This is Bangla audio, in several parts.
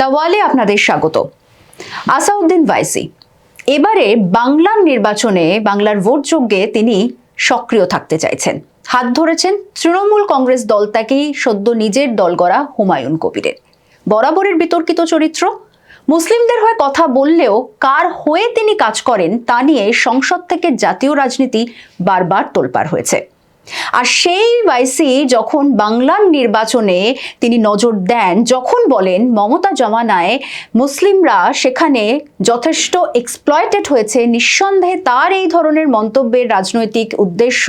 দ্য ওয়ালে আপনাদের স্বাগত। আসাউদ্দিন ওয়াইসি এবারে বাংলার নির্বাচনে বাংলার ভোট যজ্ঞে তিনি সক্রিয় থাকতে চাইছেন। হাত ধরেছেন তৃণমূল কংগ্রেস দল থেকেই সদ্য নিজের দল গড়া হুমায়ুন কবিরের। বরাবরের বিতর্কিত চরিত্র, মুসলিমদের হয়ে কথা বললেও কার হয়ে তিনি কাজ করেন তা নিয়ে সংসদ থেকে জাতীয় রাজনীতি বারবার তোলপাড় হয়েছে। আর সেই ওয়াইসি যখন বাংলার নির্বাচনে তিনি নজর দেন, যখন বলেন মমতা জমানায় মুসলিমরা সেখানে যথেষ্ট এক্সপ্লয়েটেড হয়েছে, নিঃসন্দেহে তার এই ধরনের মন্তব্যের রাজনৈতিক উদ্দেশ্য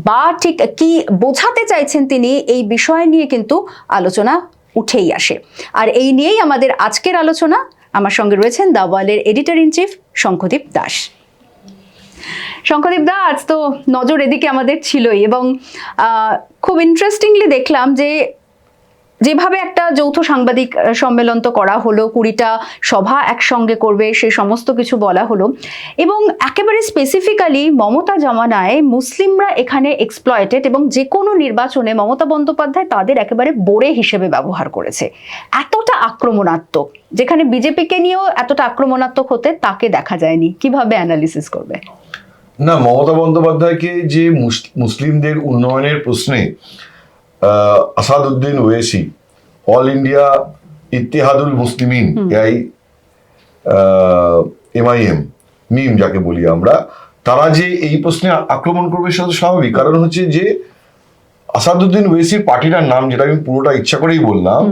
বা ঠিক কি বোঝাতে চাইছেন তিনি, এই বিষয় নিয়ে কিন্তু আলোচনা উঠেই আসে। আর এই নিয়েই আমাদের আজকের আলোচনা। আমার সঙ্গে রয়েছেন দ্য ওয়ালের editor in chief Shankhadeep Das. Shankhadeep da, আজ তো নজর এদিকে আমাদের ছিলই এবং খুব ইন্টারেস্টিংলি দেখলাম যে যেভাবে একটা যৌথ সাংবাদিক সম্মেলন তো করা হলো, 20টা সভা একসঙ্গে করবে, সে সমস্ত কিছু বলা হলো এবং একেবারে স্পেসিফিক্যালি মমতা জমানায় মুসলিমরা এখানে এক্সপ্লয়েটেড এবং যে কোনো নির্বাচনে মমতা বন্দ্যোপাধ্যায় তাদের একেবারে বোড়ে হিসেবে ব্যবহার করেছে। এতটা আক্রমণাত্মক, যেখানে বিজেপিকে নিয়েও এতটা আক্রমণাত্মক হতে তাকে দেখা যায়নি, কিভাবে অ্যানালিসিস করবে? না, মমতা বন্দ্যোপাধ্যায়কে যে মুসলিমদের উন্নয়নের প্রশ্নে আসাদুদ্দিন ওয়েসি, অল ইন্ডিয়া ইত্তেহাদুল মুসলিমিন, MIM মিম যাকে বলি আমরা, তারা যে এই প্রশ্নে আক্রমণ করবে সেটা তো স্বাভাবিক। কারণ হচ্ছে যে আসাদুদ্দিন ওয়েসির পার্টিটার নাম, যেটা আমি পুরোটা ইচ্ছা করেই বললাম,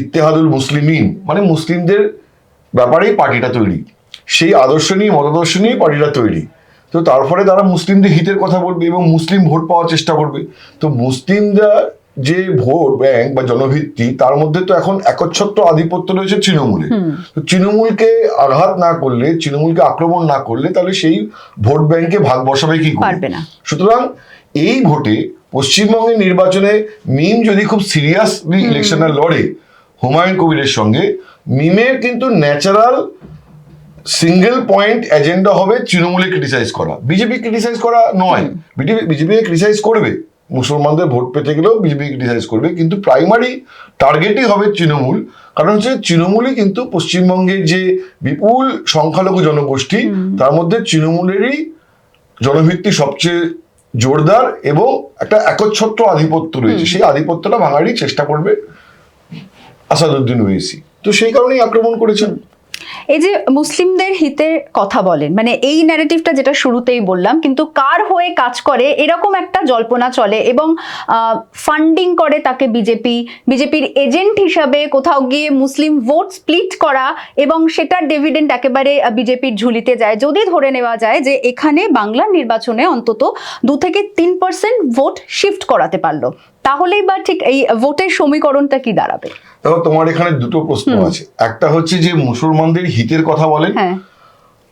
ইত্তেহাদুল মুসলিমিন, মানে মুসলিমদের ব্যাপারেই পার্টিটা তৈরি, সেই আদর্শ নিয়ে মতাদর্শ নিয়ে পার্টিটা তৈরি। তো তারপরে তারা মুসলিমদের হিতের কথা বলবে এবং মুসলিম ভোট পাওয়ার চেষ্টা করবে। তো মুসলিমরা যে ভোট ব্যাংক বা জনভিত্তি, তার মধ্যে তো এখন একচ্ছত্র আধিপত্য রয়েছে তৃণমূলে। তো তৃণমূলকে আঘাত না করলে, তৃণমূলকে আক্রমণ না করলে, তাহলে সেই ভোট ব্যাংকে ভাগ বসাবে কি করে? সুতরাং এই ভোটে পশ্চিমবঙ্গের নির্বাচনে মিম যদি খুব সিরিয়াসলি ইলেকশনে লড়ে হুমায়ুন কবিরের সঙ্গে, মিমের কিন্তু ন্যাচারাল সিঙ্গেল পয়েন্ট এজেন্ডা হবে তৃণমূলে ক্রিটিসাইজ করা, বিজেপি ক্রিটিসাইজ করা নয়। বিজেপি ক্রিটিসাইজ করবে, মুসলমানদের ভোট পেতে গেলেও বিজেপি ক্রিটিসাইজ করবে, কিন্তু প্রাইমারি টার্গেটই হবে তৃণমূল। কারণ হচ্ছে তৃণমূলই কিন্তু পশ্চিমবঙ্গের যে বিপুল সংখ্যালঘু জনগোষ্ঠী, তার মধ্যে তৃণমূলেরই জনভিত্তি সবচেয়ে জোরদার এবং একটা একচ্ছত্র আধিপত্য রয়েছে। সেই আধিপত্যটা ভাঙারই চেষ্টা করবে আসাদুদ্দিন ওয়েসি। তো সেই কারণেই আক্রমণ করেছেন। এই যে মুসলিমদের হিতে কথা বলেন, মানে এই ন্যারেটিভটা যেটা শুরুতেই বললাম, কিন্তু কার হয়ে কাজ করে এরকম একটা জল্পনা চলে এবং ফান্ডিং করে তাকে বিজেপির এজেন্ট হিসাবে কোথাও গিয়ে মুসলিম ভোট স্প্লিট করা এবং সেটার ডিভিডেন্ড একেবারে বিজেপির ঝুলিতে যায়। যদি ধরে নেওয়া যায় যে এখানে বাংলার নির্বাচনে অন্তত 2 থেকে 3% ভোট শিফট করাতে পারলো, তাহলেই বা ঠিক এই ভোটের সমীকরণটা কি দাঁড়াবে? দেখো, তোমার এখানে দুটো প্রশ্ন আছে। একটা হচ্ছে যে মুসলমানদের হিতের কথা বলেন,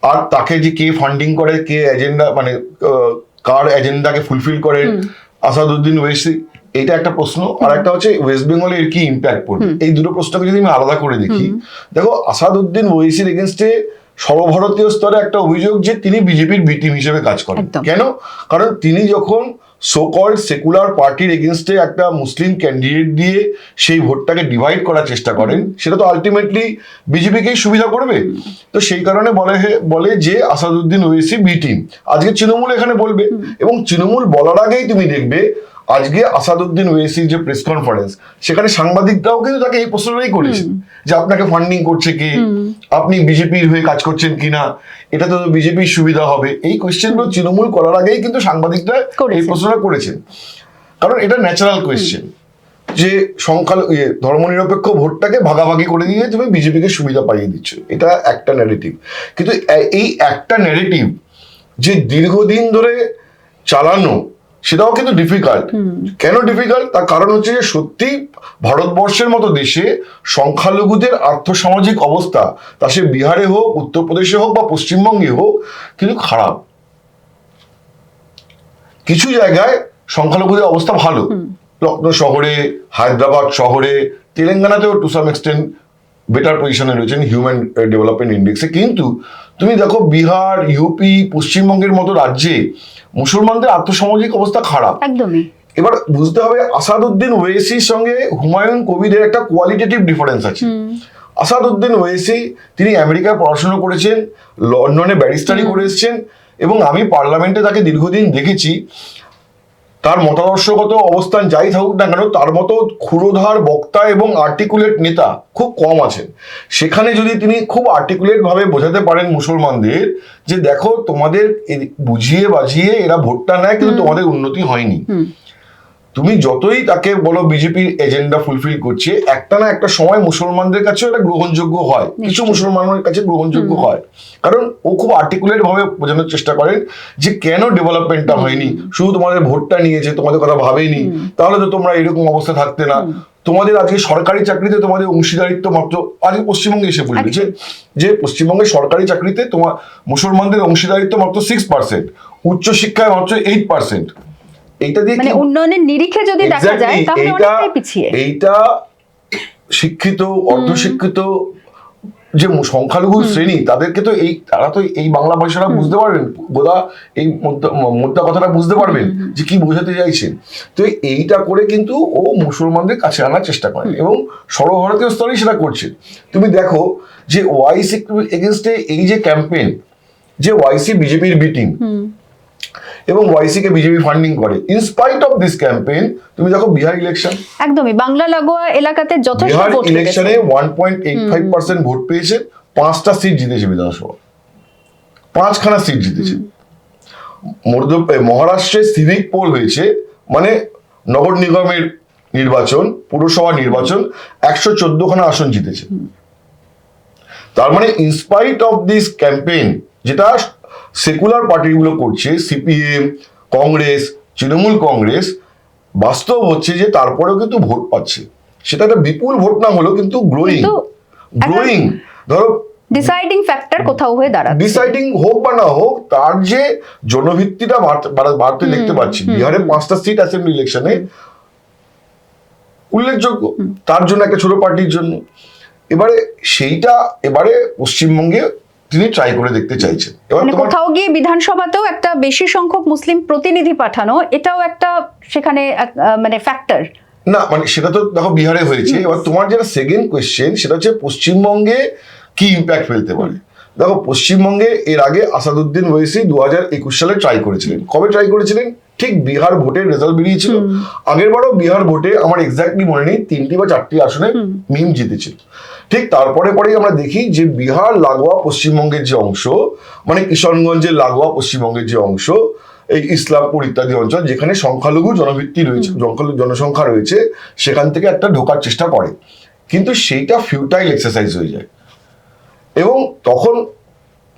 আর তাকে যে কে ফান্ডিং করে, কে এজেন্ডা, মানে কার এজেন্ডাকে ফুলফিল করে আসাদুদ্দিন ওয়েসি, এটা একটা প্রশ্ন। আর একটা হচ্ছে ওয়েস্ট বেঙ্গলে এর কি ইম্প্যাক্ট পড়বে। এই দুটো প্রশ্নকে যদি আমি আলাদা করে দেখি, দেখো আসাদুদ্দিন ওয়েসির এগেনস্টে সর্বভারতীয় স্তরে একটা অভিযোগ যে তিনি বিজেপির বি টিম হিসেবে কাজ করেন। কেন? কারণ তিনি যখন সো-কল্ড সেকুলার পার্টির এগেনস্টে একটা মুসলিম ক্যান্ডিডেট দিয়ে সেই ভোটটাকে ডিভাইড করার চেষ্টা করেন, সেটা তো আলটিমেটলি বিজেপিকেই সুবিধা করবে। তো সেই কারণে বলে যে আসাদুদ্দিন ওয়েসি বি টিম। আজকে তৃণমূল এখানে বলবে, এবং তৃণমূল বলার আগেই তুমি দেখবে আজকে আসাদুদ্দিন ওয়েসির যে প্রেস কনফারেন্স, সেখানে সাংবাদিকরাও কিন্তু তাকে এই প্রশ্নটাই করেছে যে আপনাকে ফান্ডিং করছে কে, আপনি বিজেপির হয়ে কাজ করছেন কিনা, এটা তো বিজেপির সুবিধা হবে। এই কোয়েশ্চেনগুলো তৃণমূল করার আগেই কিন্তু সাংবাদিকরা এই প্রশ্নটা করেছেন। কারণ এটা ন্যাচারাল কোয়েশ্চেন যে ধর্মনিরপেক্ষ ভোটটাকে ভাগাভাগি করে দিয়ে তুমি বিজেপিকে সুবিধা পাইয়ে দিচ্ছ, এটা একটা ন্যারেটিভ। কিন্তু এই একটা ন্যারেটিভ যে দীর্ঘদিন ধরে চালানো, সেটাও কিন্তু ডিফিকাল্ট। কেন ডিফিকাল্ট? তার কারণ হচ্ছে যে সত্যি ভারতবর্ষের মতো দেশে সংখ্যালঘুদের আর্থসামাজিক অবস্থা, তা সে বিহারে হোক, উত্তরপ্রদেশে হোক বা পশ্চিমবঙ্গে হোক, কিন্তু খারাপ। কিছু জায়গায় সংখ্যালঘুদের অবস্থা ভালো, লখনৌ শহরে, হায়দ্রাবাদ শহরে, তেলেঙ্গানাতেও টু সাম এক্সটেন্ট বেটার পজিশনে রয়েছেন হিউম্যান ডেভেলপমেন্ট ইন্ডেক্সে। কিন্তু তুমি দেখো বিহার, ইউপি, পশ্চিমবঙ্গের মতো রাজ্যে মুসলমানদের আর্থসামাজিক অবস্থা খারাপ। একদমই। এবার বুঝতে হবে আসাদউদ্দিন ওয়েসির সঙ্গে হুমায়ুন কবিরের একটা কোয়ালিটেটিভ ডিফারেন্স আছে। আসাদউদ্দিন ওয়েসি তিনি আমেরিকায় পড়াশোনা করেছেন, লন্ডনে ব্যারিস্টারি করে এসেছেন, এবং আমি পার্লামেন্টে তাকে দীর্ঘদিন দেখেছি। তার মতাদর্শগত অবস্থান যাই থাকুক না কেন, তার মতো ক্ষুরোধার বক্তা এবং আর্টিকুলেট নেতা খুব কম আছেন। সেখানে যদি তিনি খুব আর্টিকুলেট ভাবে বোঝাতে পারেন মুসলমানদের যে দেখো তোমাদের বুঝিয়ে বাজিয়ে এরা ভোটটা নেয়, কিন্তু তোমাদের উন্নতি হয়নি, তুমি যতই তাকে বলো বিজেপির এজেন্ডা ফুলফিল করছে, একটা না একটা সময় মুসলমানদের কাছেও এটা গ্রহণযোগ্য হয়, কিছু মুসলমানের কাছে গ্রহণযোগ্য হয়, কারণ ও খুব আর্টিকুলেট ভাবে বোঝানোর চেষ্টা করেন যে কেন ডেভেলপমেন্টটা হয়নি, শুধু তোমাদের ভোটটা নিয়েছে, তোমাদের কথা ভাবেনি, তাহলে তো তোমরা এরকম অবস্থা থাকতে না। তোমাদের আজকে সরকারি চাকরিতে তোমাদের অংশীদারিত্ব মাত্র, আজকে পশ্চিমবঙ্গে এসে বলবে যে পশ্চিমবঙ্গের সরকারি চাকরিতে তোমার মুসলমানদের অংশীদারিত্ব মাত্র 6%, উচ্চশিক্ষায় মাত্র 8%। এইটা দিয়ে মানে উন্নয়নের নিরিখে যদি দেখা যায় তাহলে অনেকটাই পিছিয়ে। এইটা শিক্ষিত অর্ধশিক্ষিত যে সংখ্যালঘু শ্রেণী, তাদেরকে তো তারা তো এই বাংলা ভাষাটা বুঝতে পারবেন, বোধা এই মোদ্দা কথাটা বুঝতে পারবেন যে কি বোঝাতে চাইছেন। তো এইটা করে কিন্তু ও মুসলমানদের কাছে আনার চেষ্টা করেন এবং সর্বভারতীয় স্তরেই সেটা করছে। তুমি দেখো যে ওয়াইসি এগেনস্টে এই যে ক্যাম্পেইন, যে ওয়াইসি বিজেপির বি টিম এবং ওয়াইসি কে বিজেপি ফান্ডিং করে, ইনস্পাইট অফ দিস ক্যাম্পেইন তুমি দেখো বিহার ইলেকশন, একদমই বাংলা লাগোয়া এলাকাতে যথেষ্ট বিহার ভোট ইলেকশনে 1.85% ভোট পেয়েছে, 5টা সিট জিতেছে বিধানসভা, 5খানা সিট জিতেছে। মহারাষ্ট্রে সিভিক পোল হয়েছে, মানে নগর নিগমের নির্বাচন, পুরসভা নির্বাচন, 114খানা আসন জিতেছে। তার মানে ইনস্পাইট অফ দিস ক্যাম্পেইন যেটা সেকুলার পার্টিগুলো করছে, সিপিএম, কংগ্রেস, তৃণমূল কংগ্রেস, বাস্তব হচ্ছে যে তারপরেও কিন্তু ভোট পাচ্ছে। সেটা একটা বিপুল ভোট না হলো কিন্তু গ্রোয়িং ধরো ডিসাইডিং ফ্যাক্টর কোথাও হয়ে দাঁড়াচ্ছে। ডিসাইডিং হোক বা না হোক, তার যে জনভিত্তিটা বাড়তে দেখতে পাচ্ছি। বিহারে 5টা সিট অ্যাসেম্বলি ইলেকশনে উল্লেখযোগ্য, তার জন্য একটা ছোট পার্টির জন্য। এবারে পশ্চিমবঙ্গে তিনি ট্রাই করে দেখতে চাইছেন। মানে কোথাও গিয়ে বিধানসভাতেও একটা বেশি সংখ্যক মুসলিম প্রতিনিধি পাঠানো, এটাও একটা সেখানে মানে ফ্যাক্টর না, মানে সেটা তো দেখো বিহারে হয়েছে। এবার তোমার যেটা সেকেন্ড কোয়েশ্চেন, সেটা হচ্ছে পশ্চিমবঙ্গে কি ইম্প্যাক্ট ফেলতে পারে। দেখো পশ্চিমবঙ্গে এর আগে আসাদউদ্দিন ওয়েসি 2021 সালে ট্রাই করেছিলেন। কবে ট্রাই করেছিলেন? ঠিক বিহার ভোটের রেজাল্ট বেরিয়েছিল। আগের বারও বিহার ভোটে আমার এক্স্যাক্টলি মনে নেই, 3টি বা 4টি আসনে মিম জিতেছিল। ঠিক তারপরে পরেই আমরা দেখি যে বিহার লাগোয়া পশ্চিমবঙ্গের যে অংশ, মানে কিশনগঞ্জের লাগোয়া পশ্চিমবঙ্গের যে অংশ, এই ইসলামপুর ইত্যাদি অঞ্চল যেখানে সংখ্যালঘু জনভিত্তি রয়েছে, জনসংখ্যা রয়েছে, সেখান থেকে একটা ঢোকার চেষ্টা করে, কিন্তু সেইটা ফিউটাইল এক্সারসাইজ হয়ে যায়। এবং তখন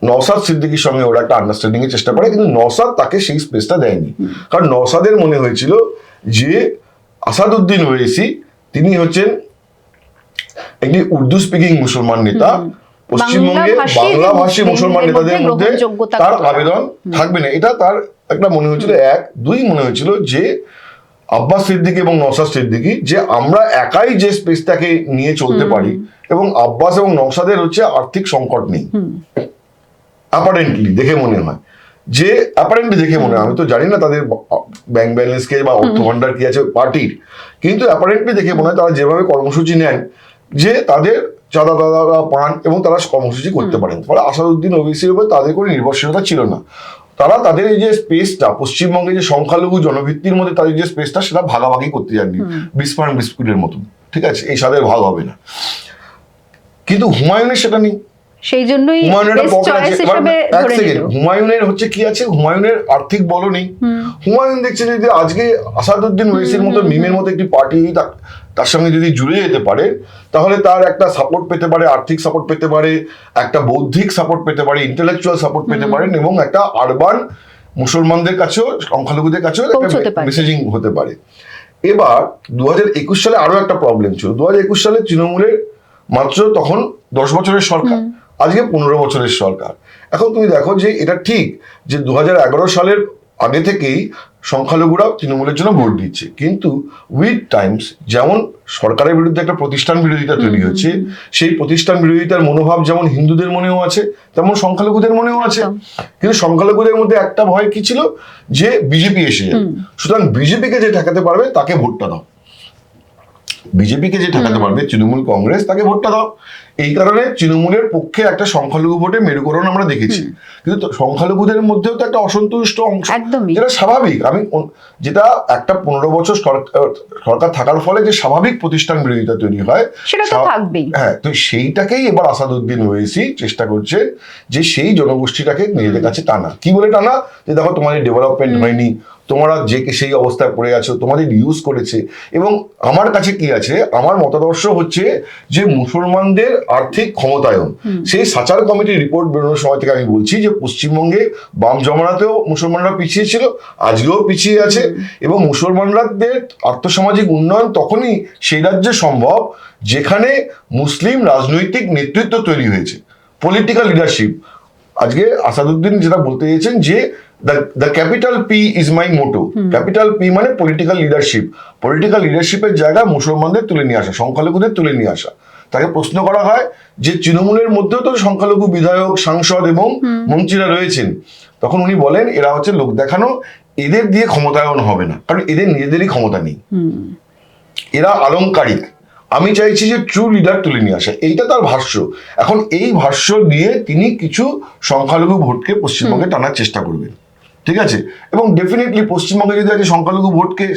নওশাদ সিদ্দিকীর সঙ্গে ওরা একটা আন্ডারস্ট্যান্ডিং এর চেষ্টা করে, কিন্তু নওশাদ তাকে সেই স্পেসটা দেয়নি। কারণ নওশাদের মনে হয়েছিল যে আসাদউদ্দিন ওয়েসি তিনি হচ্ছেন একটি উর্দু স্পিকিং মুসলমান নেতা, পশ্চিমবঙ্গে বাংলা ভাষী মুসলমান নেতাদের মধ্যে তার আবেদন থাকবে না, এটা তার একটা মনে হয়েছিল। 2 মনে হয়েছিল যে আব্বাস সিদ্দিকী এবং নওশাদ সিদ্দিকী যে আমরা একাই যে স্পেসটাকে নিয়ে চলতে পারি, এবং আব্বাস এবং নওশাদের হচ্ছে আর্থিক সংকট নেই। অ্যাপারেন্টলি দেখে মনে হয় যে, আমি তো জানি না তাদের ব্যাংক ব্যালেন্স কে বা অর্থ ভান্ডার কি আছে পার্টির, কিন্তু অ্যাপারেন্টলি দেখে মনে হয় তারা যেভাবে কর্মসূচি নেন, যে তাদের চাঁদা পান এবং তারা কর্মসূচি করতে পারেন। ফলে আসাদউদ্দিন ওবেসির উপর তাদের কোনো নির্ভরশীলতা ছিল না। তারা তাদের এই যে স্পেসটা, পশ্চিমবঙ্গে যে সংখ্যালঘু জনভিত্তির মধ্যে তাদের যে স্পেসটা, সেটা ভাগাভাগি করতে যাননি বিস্ফোরণ বিস্কুটের মতন, ঠিক আছে, এই স্বাদের ভাগ হবে না। কিন্তু হুমায়ুনের সেটা নেই, সেই জন্যই হুমায়ুনের হচ্ছে কি আছে, হুমায়ুনের আর্থিক বলও নেই। হুমায়ুন দেখছে যদি আজকে আসাদউদ্দিন ওয়েসির মতো মিমের মতো একটি পার্টি তার সঙ্গে যদি জুড়ে যেতে পারে, তাহলে তার একটা সাপোর্ট পেতে পারে, আর্থিক সাপোর্ট পেতে পারে, একটা বৌদ্ধিক সাপোর্ট পেতে পারে, ইন্টেলেকচুয়াল সাপোর্ট পেতে পারেন, এবং একটা আরবান মুসলমানদের কাছেও, সংখ্যালঘুদের কাছেও একটা মেসেজিং হতে পারে। এবার 2021 সালে আরো একটা প্রবলেম ছিল। 2021 সালে তৃণমূলের মাত্র তখন 10 বছরের সরকার, আজকে 15 বছরের সরকার। এখন তুমি দেখো যে এটা ঠিক যে 2011 সালের আগে থেকেই সংখ্যালঘুরা তৃণমূলের জন্য ভোট দিচ্ছে। কিন্তু উইথ টাইমস যেমন সরকারের বিরুদ্ধে একটা প্রতিষ্ঠান বিরোধিতা তৈরি হচ্ছে, সেই প্রতিষ্ঠান বিরোধিতার মনোভাব যেমন হিন্দুদের মনেও আছে তেমন সংখ্যালঘুদের মনেও আছে। কিন্তু সংখ্যালঘুদের মধ্যে একটা ভয় কি ছিল, যে বিজেপি এসে যাবে, সুতরাং বিজেপিকে যে ঠেকাতে পারবে তাকে ভোটটা দাও, বিজেপিকে যে ঠেকাতে পারবে তৃণমূল কংগ্রেস তাকে ভোটটা দাও। এই কারণে তৃণমূলের পক্ষে একটা সংখ্যালঘু ভোটে মেরুকরণ আমরা দেখেছি। কিন্তু সংখ্যালঘুদের মধ্যেও তো একটা অসন্তুষ্ট অংশ, যেটা স্বাভাবিক। আমি যেটা একটা 15 বছর সরকার থাকার ফলে যে স্বাভাবিক প্রতিষ্ঠান বিরোধিতা তৈরি হয়, সেটা তো থাকবেই। হ্যাঁ, তো সেইটাকেই এবার আসাদুদ্দিন ওয়েসি চেষ্টা করছে যে সেই জনগোষ্ঠীটাকে নিজেদের কাছে টানা। কি বলে টানা? যে দেখো তোমাদের ডেভেলপমেন্ট হয়নি, তোমরা যে সেই অবস্থায় পড়ে আছো, তোমাদের ইউজ করেছে। এবং আমার কাছে কি আছে, আমার মতাদর্শ হচ্ছে যে মুসলমানদের আর্থিক ক্ষমতায়ন, সেই সাচার কমিটির রিপোর্ট বেরোনোর সময় থেকে আমি বলছি যে পশ্চিমবঙ্গে বাম জমানাতেও মুসলমানরা পিছিয়ে ছিল, আজকেও পিছিয়ে আছে। এবং মুসলমানদের আর্থসামাজিক উন্নয়ন তখনই সেই রাজ্যে সম্ভব যেখানে মুসলিম রাজনৈতিক নেতৃত্ব তৈরি হয়েছে, পলিটিক্যাল লিডারশিপ। আজকে আসাদুদ্দিন যেটা বলতে চেয়েছেন যে the capital P is my motto, capital P মানে পলিটিক্যাল লিডারশিপ। পলিটিক্যাল লিডারশিপের জায়গা মুসলমানদের তুলে নিয়ে আসা, সংখ্যালঘুদের তুলে নিয়ে আসা। তাকে প্রশ্ন করা হয় যে তৃণমূলের মধ্যেও তো সংখ্যালঘু বিধায়ক, সাংসদ এবং মন্ত্রীরা রয়েছেন। তখন উনি বলেন এরা হচ্ছে লোক দেখানো, এদের দিয়ে ক্ষমতায়ন হবে না, কারণ এদের নিজেদেরই ক্ষমতা নেই, এরা আলংকারিক। আমি চাইছি যে ট্রু লিডার তুলে নিয়ে আসা, এইটা তার ভাষ্য। এখন এই ভাষ্য দিয়ে তিনি কিছু সংখ্যালঘু ভোটকে পশ্চিমবঙ্গে টানার চেষ্টা করবেন, ঠিক আছে? এবং ডেফিনেটলি পশ্চিমবঙ্গে যদি আজকে সংখ্যালঘু ভোটকে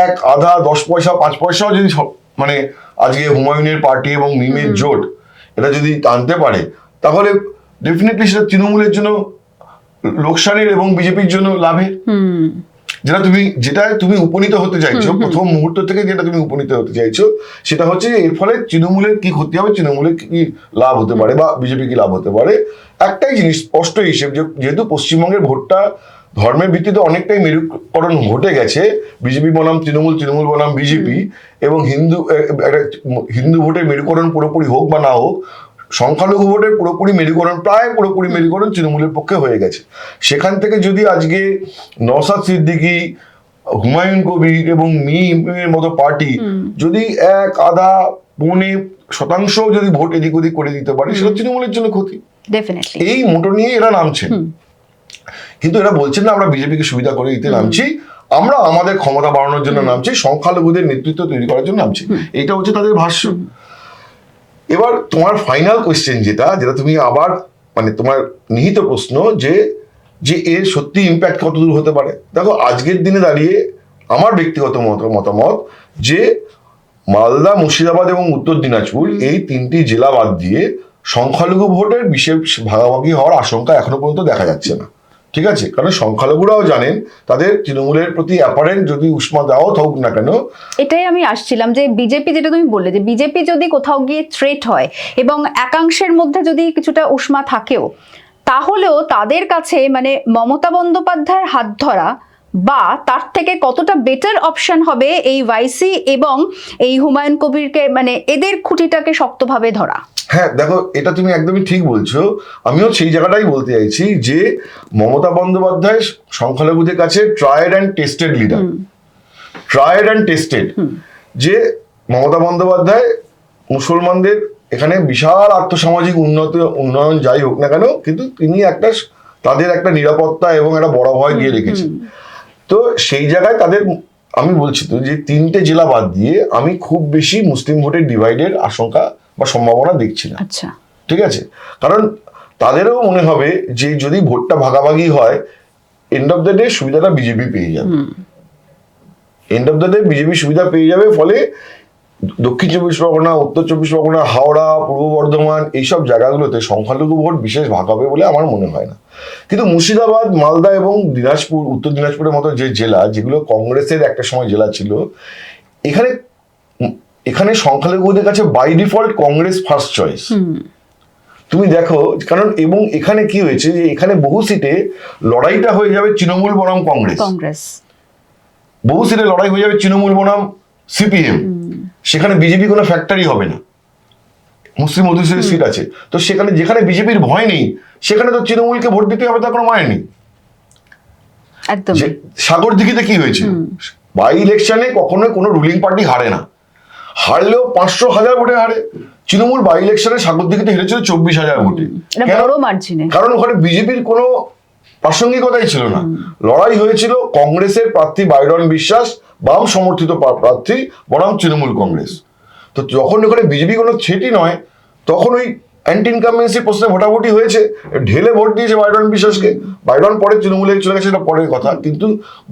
1, আধা, 10 পয়সা, 5 পয়সাও যদি মানে আজকে হুমায়ুনের পার্টি এবং মিমের জোট এটা যদি টানতে পারে, তাহলে ডেফিনেটলি সেটা তৃণমূলের জন্য লোকসানের এবং বিজেপির জন্য লাভের। যেটা তুমি উপনীত হতে চাইছো, প্রথম মুহূর্ত থেকে যেটা তুমি উপনীত হতে চাইছো, সেটা হচ্ছে এর ফলে তৃণমূলের কি ক্ষতি হবে, তৃণমূলের কি লাভ হতে পারে, বা বিজেপি কি লাভ হতে পারে। একটাই জিনিস স্পষ্ট হিসেব, যেহেতু পশ্চিমবঙ্গের ভোটটা ধর্মের ভিত্তিতে অনেকটাই মেরুকরণ ঘটে গেছে, বিজেপি বনাম তৃণমূল, তৃণমূল বনাম বিজেপি, এবং হিন্দু ভোটের মেরুকরণ পুরোপুরি হোক বা না হোক, সংখ্যালঘু ভোটের প্রায় পুরোপুরি মেরুকরণ তৃণমূলের পক্ষে হয়ে গেছে। সেখান থেকে যদি আজকে নওশাদ সিদ্দিকী, হুমায়ুন কবির এবং মিমের মতো পার্টি যদি 1, আধা, 0.5% যদি ভোট এদিক ওদিক করে দিতে পারে, সেটা তৃণমূলের জন্য ক্ষতি। এই মোটো নিয়ে এরা নামছেন। কিন্তু এরা বলছেন না আমরা বিজেপিকে সুবিধা করে দিতে নামছি, আমরা আমাদের ক্ষমতা বাড়ানোর জন্য নামছি, সংখ্যালঘুদের নেতৃত্ব তৈরি করার জন্য নামছি। এইটা হচ্ছে তাদের ভাষ্য। এবার তোমার ফাইনাল কোয়েশ্চেন যেটা তুমি আবার মানে তোমার নিহিত প্রশ্ন যে এর সত্যি ইম্প্যাক্ট কতদূর হতে পারে। দেখো, আজকের দিনে দাঁড়িয়ে আমার ব্যক্তিগত মতামত যে মালদা, মুর্শিদাবাদ এবং উত্তর দিনাজপুর এই 3টি জেলা বাদ দিয়ে সংখ্যালঘু ভোটের বিশেষ ভাগাভাগি হওয়ার আশঙ্কা এখনো পর্যন্ত দেখা যাচ্ছে না, ঠিক আছে? কারণ সংখ্যালঘুরাও জানেন তাদের তৃণমূলের প্রতি অ্যাপারেন্ট যদি উষ্মা দেওয়া হোক না কেন। এটাই আমি আসছিলাম যে বিজেপি, যেটা তুমি বললে যে বিজেপি যদি কোথাও গিয়ে থ্রেট হয় এবং একাংশের মধ্যে যদি কিছুটা উষ্মা থাকেও, তাহলেও তাদের কাছে মানে মমতা বন্দ্যোপাধ্যায়ের হাত ধরা বা তার থেকে কতটা বেটার অপশন হবে এই ওয়াইসি এবং এই হুমায়ুন কবিরকে, মানে এদের খুঁটিটাকে শক্তভাবে ধরা। হ্যাঁ, দেখো, এটা তুমি একদমই ঠিক বলছো। আমিও সেই জায়গাটাই বলতে চাইছি যে মমতা বন্দ্যোপাধ্যায় সংখ্যালঘুদের কাছে tried and tested leader, tried and tested. যে মমতা বন্দ্যোপাধ্যায় মুসলমানদের এখানে বিশাল আর্থসামাজিক উন্নয়ন যাই হোক না কেন, কিন্তু তিনি তাদের একটা নিরাপত্তা এবং একটা বড় ভয় দিয়ে রেখেছেন। তো সেই জায়গায় আমি বলছি তো যে 3টে জেলা বাদ দিয়ে আমি খুব বেশি মুসলিম ভোটের ডিভাইডের আশঙ্কা বা সম্ভাবনা দেখছি না। আচ্ছা, ঠিক আছে? কারণ তাদেরও মনে হবে যে যদি ভোটটা ভাগাভাগি হয়, এন্ড অফ দ্য ডে সুবিধাটা বিজেপি পেয়ে যাবে, end of the day BJP সুবিধা পেয়ে যাবে। ফলে দক্ষিণ 24 পরগনা, উত্তর 24 পরগনা, হাওড়া, পূর্ব বর্ধমান এইসব জায়গাগুলোতে সংখ্যালঘু ভোট বিশেষ ভাগ হবে বলে আমার মনে হয় না। কিন্তু মুর্শিদাবাদ, মালদা এবং দিনাজপুর, উত্তর দিনাজপুরের মতো যে জেলা, যেগুলো কংগ্রেসের একটা সময় জেলা ছিল, এখানে সংখ্যালঘুদের কাছে by default Congress first choice. তুমি দেখো, কারণ এবং এখানে কি হয়েছে যে এখানে বহু সিটে লড়াইটা হয়ে যাবে তৃণমূল বনাম কংগ্রেস, বহু সিটে লড়াই হয়ে যাবে তৃণমূল বনাম সিপিএম। সেখানে বিজেপি কোনো ফ্যাক্টরি হবে না, মুসলিম অধ্যুষিত সিট আছে। তো যেখানে বিজেপির ভয় নেই, সেখানে তো তৃণমূলকে ভোট দিতে হবে, তার কোনো মানে নেই। একদম। যে সাগরদিঘিতে কি হয়েছে, বাই ইলেকশনে কখনো কোনো রুলিং পার্টি হারে না, হারলেও 500,000 ভোটে হারে। তৃণমূল বাই ইলেকশনে সাগরদিঘিতে হেরেছিল 24,000 ভোটে। বড় মার্জিনে। কারণ ওখানে বিজেপির কোনো প্রাসঙ্গিকতাই ছিল না। লড়াই হয়েছিল কংগ্রেসের প্রার্থী বাইরন বিশ্বাস, বাম সমর্থিত প্রার্থী বনাম তৃণমূল কংগ্রেস। তো যখন ওখানে বিজেপি কোনো থ্রেটই নয়, তখন ওই অ্যান্টি ইনকামেন্সি প্রশ্নে ভোটাভুটি হয়েছে, ঢেলে ভোট দিয়েছে বাইরন বিশ্বাসকে। বাইরন পরে তৃণমূলে চলে গেছে, সেটা পরের কথা, কিন্তু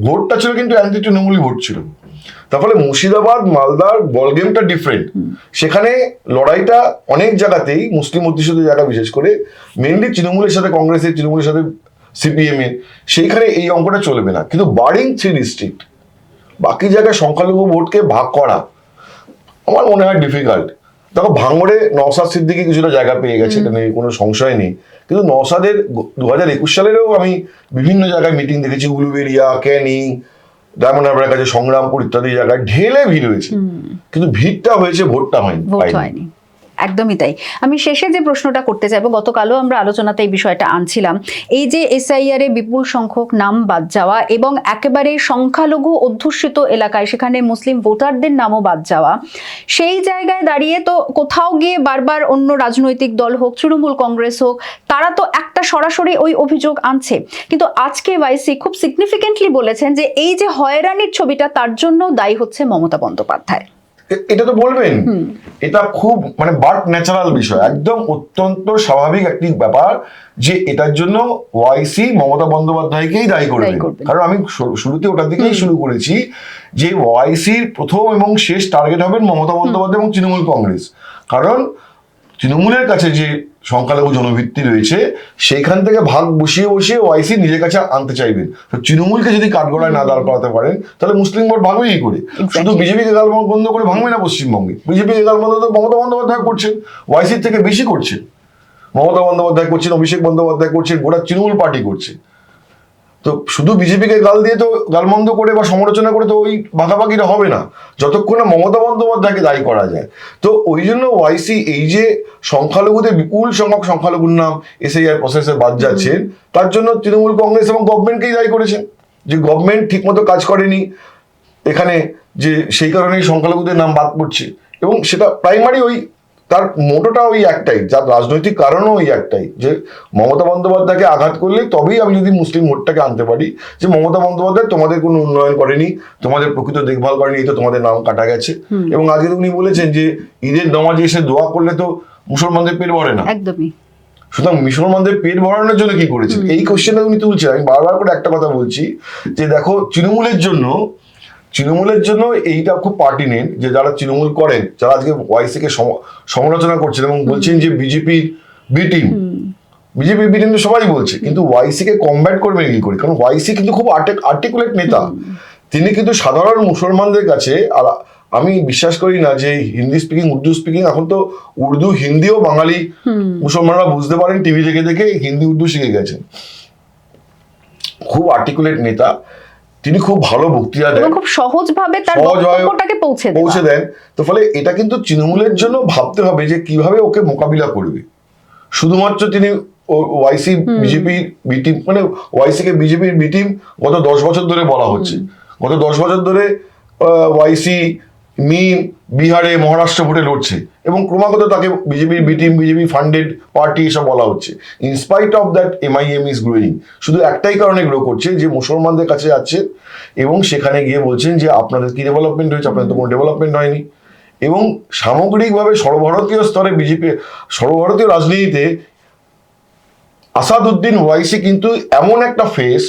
ভোটটা ছিল কিন্তু অ্যান্টি তৃণমূলই ভোট ছিল। তার ফলে মুর্শিদাবাদ মালদার বল গেমটা ডিফারেন্ট। সেখানে লড়াইটা অনেক জায়গাতেই মুসলিম অধ্যুষিত জায়গা, বিশেষ করে মেনলি তৃণমূলের সাথে কংগ্রেসের, তৃণমূলের সাথে সিপিএম এর, সেইখানে এই অঙ্কটা চলবে না। কিন্তু বারিং 3 ডিস্ট্রিক্ট, বাকি জায়গায় সংখ্যালঘু ভোটকে ভাগ করা আমার মনে হয় ডিফিকাল্ট। দেখো ভাঙড়ে নওশাদ সিদ্দিকী কিছুটা জায়গা পেয়ে গেছে, এটা নিয়ে কোনো সংশয় নেই। কিন্তু নওশাদের 2021 সালেরও আমি বিভিন্ন জায়গায় মিটিং দেখেছি, উলুবেড়িয়া, ক্যানিং, ডায়মন্ড হারবারের কাছে, সংগ্রামপুর ইত্যাদি জায়গায় ঢেলে ভিড় হয়েছে, কিন্তু ভিড়টা হয়েছে, ভোটটা হয়নি। একদমই তাই। আমি শেষে যে প্রশ্নটা করতে চাইবো, গতকালও আমরা আলোচনাতে এই বিষয়টা আনছিলাম, এই যে এসআইআর এ বিপুল সংখ্যক নাম বাদ যাওয়া এবং একেবারে সংখ্যালঘু অধ্যুষিত এলাকায় সেখানে মুসলিম ভোটারদের নামও বাদ যাওয়া, সেই জায়গায় দাঁড়িয়ে তো কোথাও গিয়ে বারবার অন্য রাজনৈতিক দল হোক, তৃণমূল কংগ্রেস হোক, তারা তো একটা সরাসরি ওই অভিযোগ আনছে। কিন্তু আজকে ওয়াইসি খুব সিগনিফিকেন্টলি বলেছেন যে এই যে হয়রানির ছবিটা, তার জন্য দায়ী হচ্ছে মমতা বন্দ্যোপাধ্যায়। এটা তো বলবেন, এটা খুব মানে বাট ন্যাচারাল বিষয়, একদম অত্যন্ত স্বাভাবিক একটি ব্যাপার যে এটার জন্য ওয়াইসি মমতা বন্দ্যোপাধ্যায়কেই দায়ী করবে। কারণ আমি শুরুতে ওটার দিকেই শুরু করেছি যে ওয়াইসির প্রথম এবং শেষ টার্গেট হবেন মমতা বন্দ্যোপাধ্যায় এবং তৃণমূল কংগ্রেস। কারণ তৃণমূলের কাছে যে সংখ্যালঘু জনভিত্তি রয়েছে, সেইখান থেকে ভাগ বসিয়ে বসিয়ে ওয়াইসি নিজের কাছে আনতে চাইবেন। তো তৃণমূলকে যদি কাঠগড়ায় না দাঁড় করাতে পারেন, তাহলে মুসলিম ভোট ভাঙবে কি করে? শুধু বিজেপিকে গাল বন্ধ করে ভাঙবে না পশ্চিমবঙ্গে, বিজেপিকে গাল বন্ধ তো মমতা বন্দ্যোপাধ্যায় করছেন, ওয়াইসির থেকে বেশি করছেন। মমতা বন্দ্যোপাধ্যায় করছেন, অভিষেক বন্দ্যোপাধ্যায় করছেন, গোটা তৃণমূল পার্টি করছে। তো শুধু বিজেপিকে গাল দিয়ে তো, গালমন্দ করে বা সমালোচনা করে তো ওই ভাগাভাগিটা হবে না, যতক্ষণ না মমতা বন্দ্যোপাধ্যায়কে দায়ী করা যায়। তো ওই জন্য ওয়াইসি এই যে সংখ্যালঘুদের বিপুল সংখ্যক সংখ্যালঘুর নাম এসআইআর প্রসেসে বাদ যাচ্ছেন, তার জন্য তৃণমূল কংগ্রেস এবং গভর্নমেন্টকেই দায়ী করেছেন যে গভর্নমেন্ট ঠিকমতো কাজ করেনি এখানে, যে সেই কারণেই সংখ্যালঘুদের নাম বাদ পড়ছে। এবং সেটা প্রাইমারি ওই তার মোটোটা ওই একটাই, যার রাজনৈতিক কারণও ওই একটাই, যে মমতা বন্দ্যোপাধ্যায়কে আঘাত করলে তবেই আমি যদি মুসলিম ভোটটাকে আনতে পারি, যে মমতা বন্দ্যোপাধ্যায় তোমাদের কোনো উন্নয়ন করেনি, তোমাদের প্রকৃত দেখভাল করেনি, এই তো তোমাদের নাম কাটা গেছে। এবং আজকে উনি বলেছেন যে ঈদের নামাজে এসে দোয়া করলে তো মুসলমানদের পেট ভরে না। একদমই। সুতরাং মুসলমানদের পেট ভরানোর জন্য কি করেছেন, এই কোশ্চেনটা উনি তুলছেন। আমি বারবার করে একটা কথা বলছি যে দেখো তৃণমূলের জন্য এইটা খুব পার্টিনেন্ট, যে যারা তৃণমূল করেন, যারা আজকে ওয়াইসি কে সমালোচনা করছেন এবং বলছেন যে বিজেপির বি টিম তো সবাই বলছে, কিন্তু ওয়াইসি কে কমব্যাট করবে কি করে? কারণ ওয়াইসি কিন্তু খুব আর্টিকুলেট নেতা, তিনি কিন্তু সাধারণ মুসলমানদের কাছে, আর আমি বিশ্বাস করি না যে হিন্দি স্পিকিং, উর্দু স্পিকিং, এখন তো উর্দু হিন্দিও বাঙালি মুসলমানরা বুঝতে পারেন, টিভি দেখে দেখে হিন্দি উর্দু শিখে গেছেন। খুব আর্টিকুলেট নেতা, তিনি খুব ভালো বক্তৃতা দেন, খুব সহজভাবে তার বক্তব্যটাকে পৌঁছে দেন। তো ফলে এটা কিন্তু তৃণমূলের জন্য ভাবতে হবে যে কিভাবে ওকে মোকাবিলা করবে। শুধুমাত্র তিনি ওয়াইসি বিজেপির বিটিম, মানে ওয়াইসি কে বিজেপির বিটিম গত 10 বছর ধরে বলা হচ্ছে। গত 10 বছর ধরে ওয়াইসি মিম বিহারে, মহারাষ্ট্র ভোটে লড়ছে এবং ক্রমাগত তাকে বিজেপির বিটিম, বিজেপি ফান্ডেড পার্টি এসব বলা হচ্ছে। In spite of that MIM is growing. শুধু একটাই কারণে গ্রো করছে, যে মুসলমানদের কাছে যাচ্ছে এবং সেখানে গিয়ে বলছেন যে আপনাদের কি ডেভেলপমেন্ট হয়েছে, আপনাদের তো কোনো ডেভেলপমেন্ট হয়নি। এবং সামগ্রিকভাবে সর্বভারতীয় স্তরে বিজেপি, সর্বভারতীয় রাজনীতিতে আসাদুদ্দিন ওয়াইসি কিন্তু এমন একটা ফেস,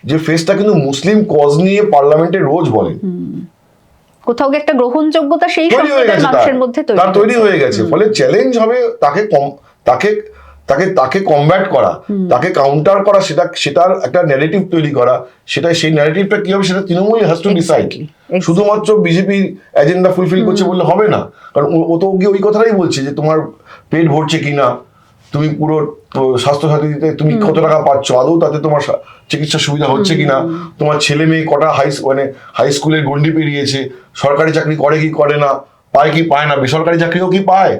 যে ফেসটা কিন্তু মুসলিম কজ নিয়ে পার্লামেন্টে রোজ বলেন, কোথাও একটা গ্রহণযোগ্যতা সেই মানুষের মধ্যে তৈরি হয়ে গেছে। ফলে চ্যালেঞ্জ হবে তাকে কমব্যাট করা, তাকে কাউন্টার করা, সেটার একটা ন্যারেটিভ তৈরি করা। সেই ন্যারেটিভটা কি হবে সেটা তৃণমূল হ্যাজ টু ডিসাইড। শুধুমাত্র বিজেপি এজেন্ডা ফুলফিল করছে বললে হবে না, কারণ ও তো গিয়ে ওই কথাটাই বলছে যে তোমার পেট ভরছে কিনা, তুমি পুরো স্বাস্থ্য সাথীতে তুমি কত টাকা পাচ্ছ, আদৌ তাতে তোমার চিকিৎসা সুবিধা হচ্ছে কিনা, তোমার ছেলে মেয়ে কটা হাই স্কুলের গন্ডি পেরিয়েছে, সরকারি চাকরি করে কি করে না, পায় কি পায় না, বেসরকারি চাকরিও কি পায়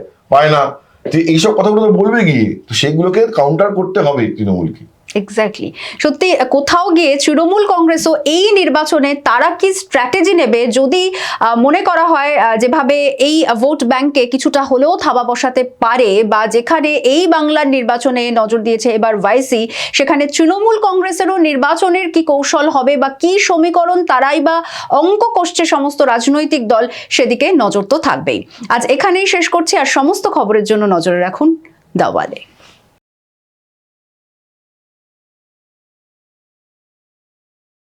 না। তো এইসব কথাগুলো তো বলবে গিয়ে, তো সেগুলোকে কাউন্টার করতে হবে তৃণমূলকে। এক্স্যাক্টলি, সত্যি কোথাও গিয়ে তৃণমূল কংগ্রেসও এই নির্বাচনে তারা কি স্ট্র্যাটেজি নেবে যদি মনে করা হয় যেভাবে এই ভোট ব্যাংকে কিছুটা হলেও থাবা বসাতে পারে, বা যেখানে এই বাংলার নির্বাচনে নজর দিয়েছে এবার ভাইসি, সেখানে তৃণমূল কংগ্রেসেরও নির্বাচনের কি কৌশল হবে বা কি সমীকরণ তারাই বা অঙ্ক কষছে সমস্ত রাজনৈতিক দল, সেদিকে নজর তো থাকবেই। আজ এখানেই শেষ করছি, আর সমস্ত খবরের জন্য নজরে রাখুন দ্য ওয়ালে।